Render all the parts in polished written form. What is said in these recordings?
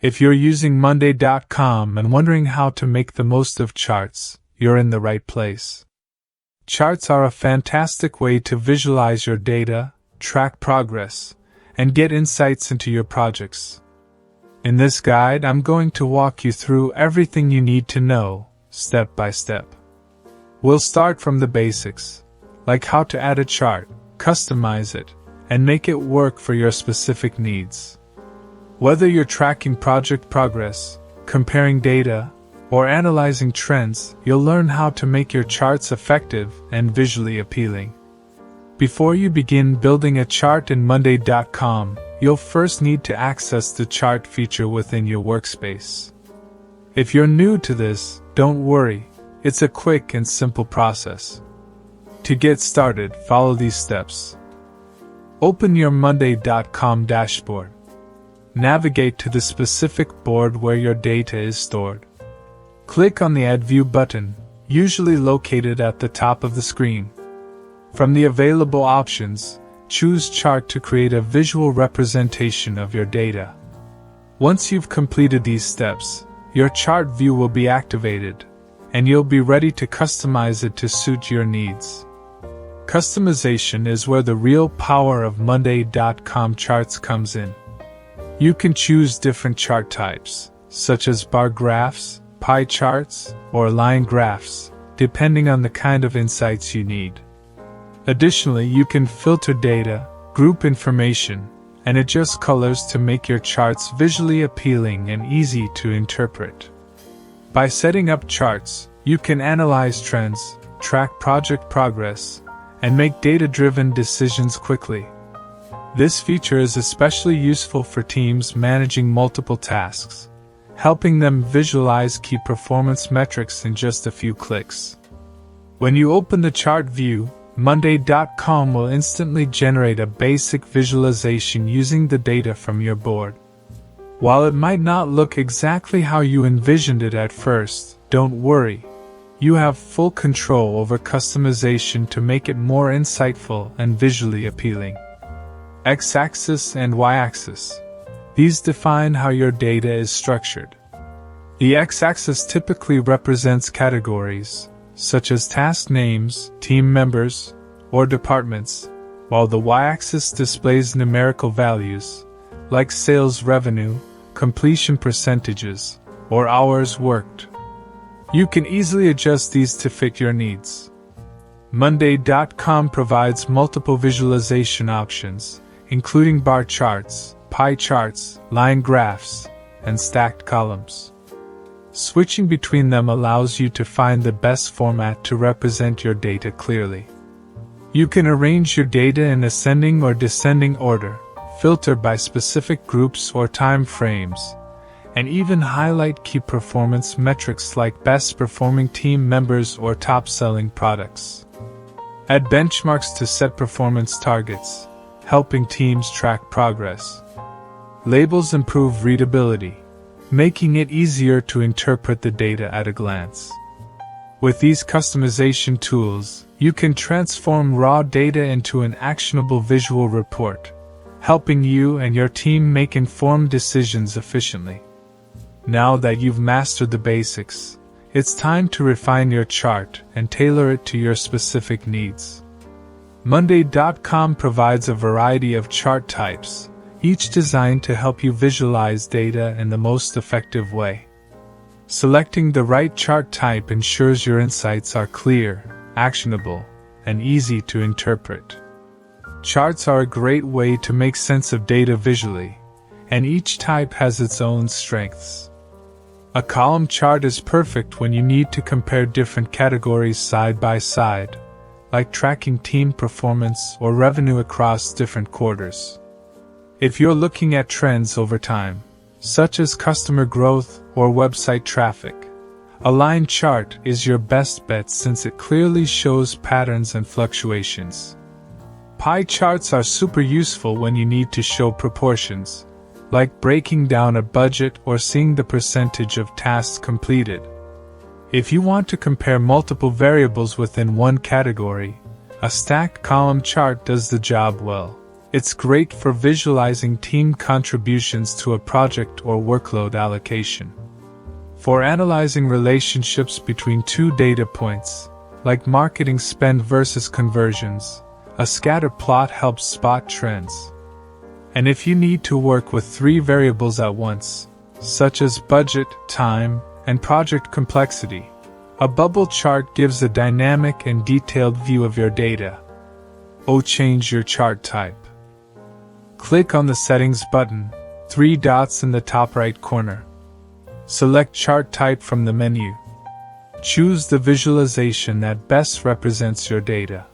If you're using Monday.com and wondering how to make the most of charts, you're in the right place. Charts are a fantastic way to visualize your data, track progress, and get insights into your projects. In this guide, I'm going to walk you through everything you need to know, step by step. We'll start from the basics, like how to add a chart, customize it, and make it work for your specific needs. Whether you're tracking project progress, comparing data, or analyzing trends, you'll learn how to make your charts effective and visually appealing. Before you begin building a chart in Monday.com, you'll first need to access the chart feature within your workspace. If you're new to this, don't worry, it's a quick and simple process. To get started, follow these steps. Open your Monday.com dashboard. Navigate to the specific board where your data is stored. Click on the Add View button, usually located at the top of the screen. From the available options, choose Chart to create a visual representation of your data. Once you've completed these steps, your chart view will be activated, and you'll be ready to customize it to suit your needs. Customization is where the real power of Monday.com charts comes in. You can choose different chart types, such as bar graphs, pie charts, or line graphs, depending on the kind of insights you need. Additionally, you can filter data, group information, and adjust colors to make your charts visually appealing and easy to interpret. By setting up charts, you can analyze trends, track project progress, and make data-driven decisions quickly. This feature is especially useful for teams managing multiple tasks, helping them visualize key performance metrics in just a few clicks. When you open the chart view, Monday.com will instantly generate a basic visualization using the data from your board. While it might not look exactly how you envisioned it at first, don't worry. You have full control over customization to make it more insightful and visually appealing. X-axis and Y-axis. These define how your data is structured. The X-axis typically represents categories, such as task names, team members, or departments, while the Y-axis displays numerical values, like sales revenue, completion percentages, or hours worked. You can easily adjust these to fit your needs. Monday.com provides multiple visualization options, including bar charts, pie charts, line graphs, and stacked columns. Switching between them allows you to find the best format to represent your data clearly. You can arrange your data in ascending or descending order, filter by specific groups or time frames, and even highlight key performance metrics like best performing team members or top selling products. Add benchmarks to set performance targets, helping teams track progress. Labels improve readability, making it easier to interpret the data at a glance. With these customization tools, you can transform raw data into an actionable visual report, helping you and your team make informed decisions efficiently. Now that you've mastered the basics, it's time to refine your chart and tailor it to your specific needs. Monday.com provides a variety of chart types, each designed to help you visualize data in the most effective way. Selecting the right chart type ensures your insights are clear, actionable, and easy to interpret. Charts are a great way to make sense of data visually, and each type has its own strengths. A column chart is perfect when you need to compare different categories side by side, like tracking team performance or revenue across different quarters. If you're looking at trends over time, such as customer growth or website traffic, a line chart is your best bet since it clearly shows patterns and fluctuations. Pie charts are super useful when you need to show proportions, like breaking down a budget or seeing the percentage of tasks completed. If you want to compare multiple variables within one category, a stacked column chart does the job well. It's great for visualizing team contributions to a project or workload allocation. For analyzing relationships between two data points, like marketing spend versus conversions, a scatter plot helps spot trends. And if you need to work with 3 variables at once, such as budget, time, and project complexity, a bubble chart gives a dynamic and detailed view of your data. Change your chart type. Click on the Settings button, 3 dots in the top right corner. Select Chart Type from the menu. Choose the visualization that best represents your data.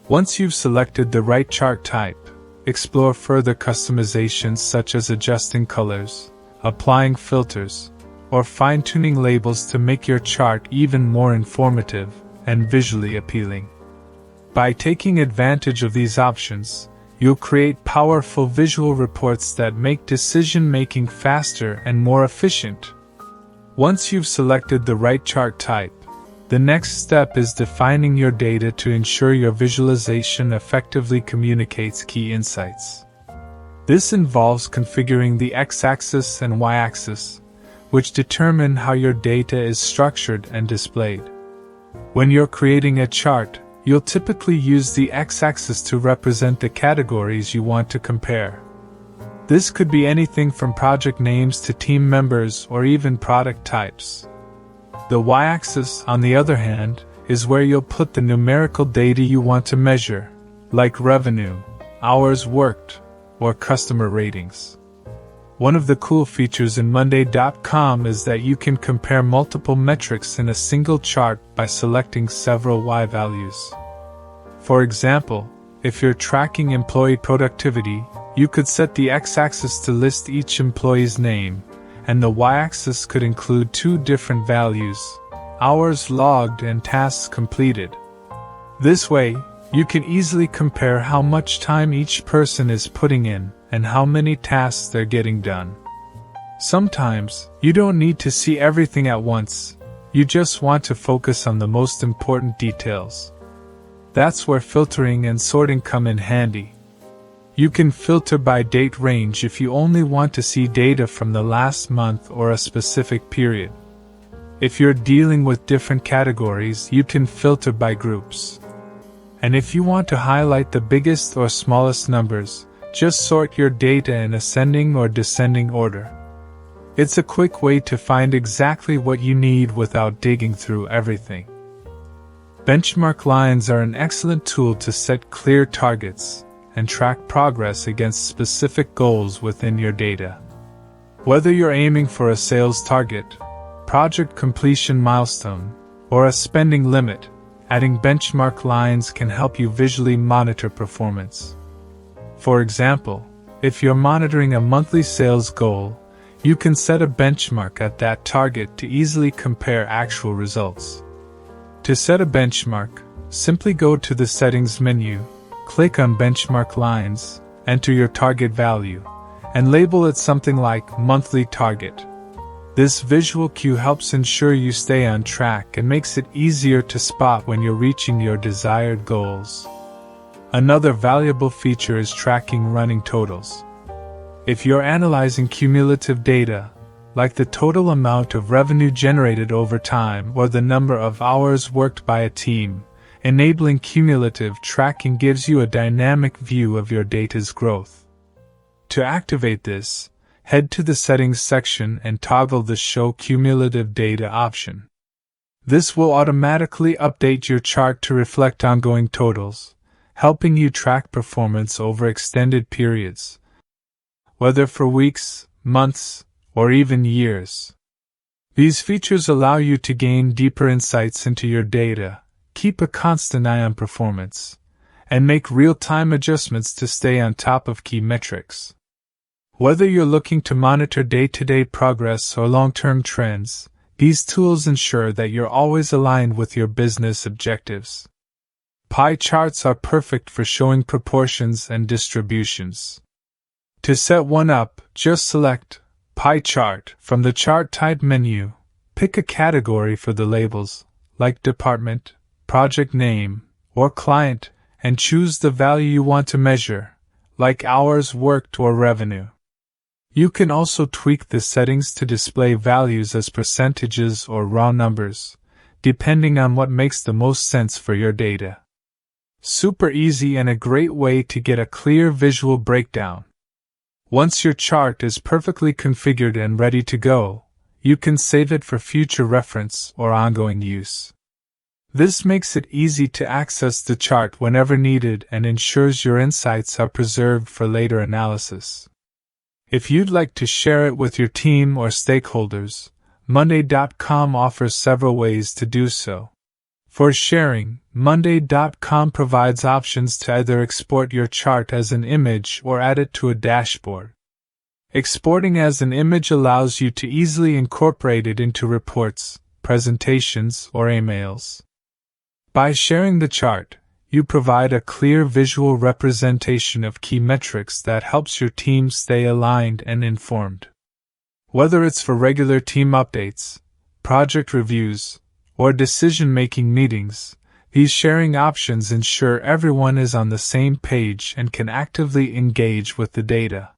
Once you've selected the right chart type, explore further customizations such as adjusting colors, applying filters, or fine-tuning labels to make your chart even more informative and visually appealing. By taking advantage of these options, you'll create powerful visual reports that make decision-making faster and more efficient. Once you've selected the right chart type, the next step is defining your data to ensure your visualization effectively communicates key insights. This involves configuring the x-axis and y-axis, which determine how your data is structured and displayed. When you're creating a chart, you'll typically use the x-axis to represent the categories you want to compare. This could be anything from project names to team members or even product types. The y-axis, on the other hand, is where you'll put the numerical data you want to measure, like revenue, hours worked, or customer ratings. One of the cool features in Monday.com is that you can compare multiple metrics in a single chart by selecting several y values. For example, if you're tracking employee productivity, you could set the x-axis to list each employee's name, and the y-axis could include 2 different values, hours logged and tasks completed. This way, you can easily compare how much time each person is putting in and how many tasks they're getting done. Sometimes, you don't need to see everything at once, you just want to focus on the most important details. That's where filtering and sorting come in handy. You can filter by date range if you only want to see data from the last month or a specific period. If you're dealing with different categories, you can filter by groups. And if you want to highlight the biggest or smallest numbers, just sort your data in ascending or descending order. It's a quick way to find exactly what you need without digging through everything. Benchmark lines are an excellent tool to set clear targets and track progress against specific goals within your data. Whether you're aiming for a sales target, project completion milestone, or a spending limit, adding benchmark lines can help you visually monitor performance. For example, if you're monitoring a monthly sales goal, you can set a benchmark at that target to easily compare actual results. To set a benchmark, simply go to the Settings menu, click on Benchmark Lines, enter your target value, and label it something like Monthly Target. This visual cue helps ensure you stay on track and makes it easier to spot when you're reaching your desired goals. Another valuable feature is tracking running totals. If you're analyzing cumulative data, like the total amount of revenue generated over time or the number of hours worked by a team, enabling cumulative tracking gives you a dynamic view of your data's growth. To activate this, head to the Settings section and toggle the Show Cumulative Data option. This will automatically update your chart to reflect ongoing totals, helping you track performance over extended periods, whether for weeks, months, or even years. These features allow you to gain deeper insights into your data, keep a constant eye on performance, and make real-time adjustments to stay on top of key metrics. Whether you're looking to monitor day-to-day progress or long-term trends, these tools ensure that you're always aligned with your business objectives. Pie charts are perfect for showing proportions and distributions. To set one up, just select Pie Chart from the Chart Type menu, pick a category for the labels, like Department, Project Name, or Client, and choose the value you want to measure, like hours worked or revenue. You can also tweak the settings to display values as percentages or raw numbers, depending on what makes the most sense for your data. Super easy and a great way to get a clear visual breakdown. Once your chart is perfectly configured and ready to go, you can save it for future reference or ongoing use. This makes it easy to access the chart whenever needed and ensures your insights are preserved for later analysis. If you'd like to share it with your team or stakeholders, Monday.com offers several ways to do so. For sharing, Monday.com provides options to either export your chart as an image or add it to a dashboard. Exporting as an image allows you to easily incorporate it into reports, presentations, or emails. By sharing the chart, you provide a clear visual representation of key metrics that helps your team stay aligned and informed. Whether it's for regular team updates, project reviews, or decision-making meetings, these sharing options ensure everyone is on the same page and can actively engage with the data.